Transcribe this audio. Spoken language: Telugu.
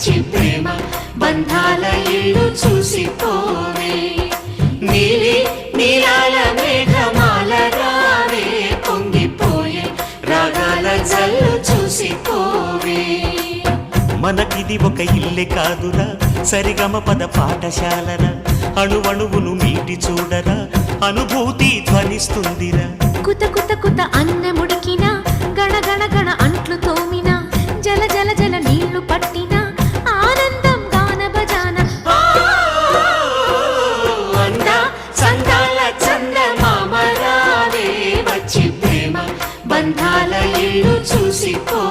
వచ్చి ప్రేమ బంధాల ఇల్లు చూసిపోవే నీలి నీలాల మేఘమాల రావే పొంగిపోయే రాగాల జల్లు చూసిపోవే మనకిది ఒక ఇల్లే కాదురా సరిగమ పద పాఠశాలరా అణువణువును మీటి చూడరా అనుభూతి ధ్వనిస్తుందిరా కుత కుత కుత అన్నముడికిన గణ గణ గణ అంట్లు తోమిన జల జల జల నీళ్లు పట్టిన ఆనందం గాన బజాన అందా చందాల చందమామ రావే వచ్చి ప్రేమ బంధాల ఇల్లు చూసిపో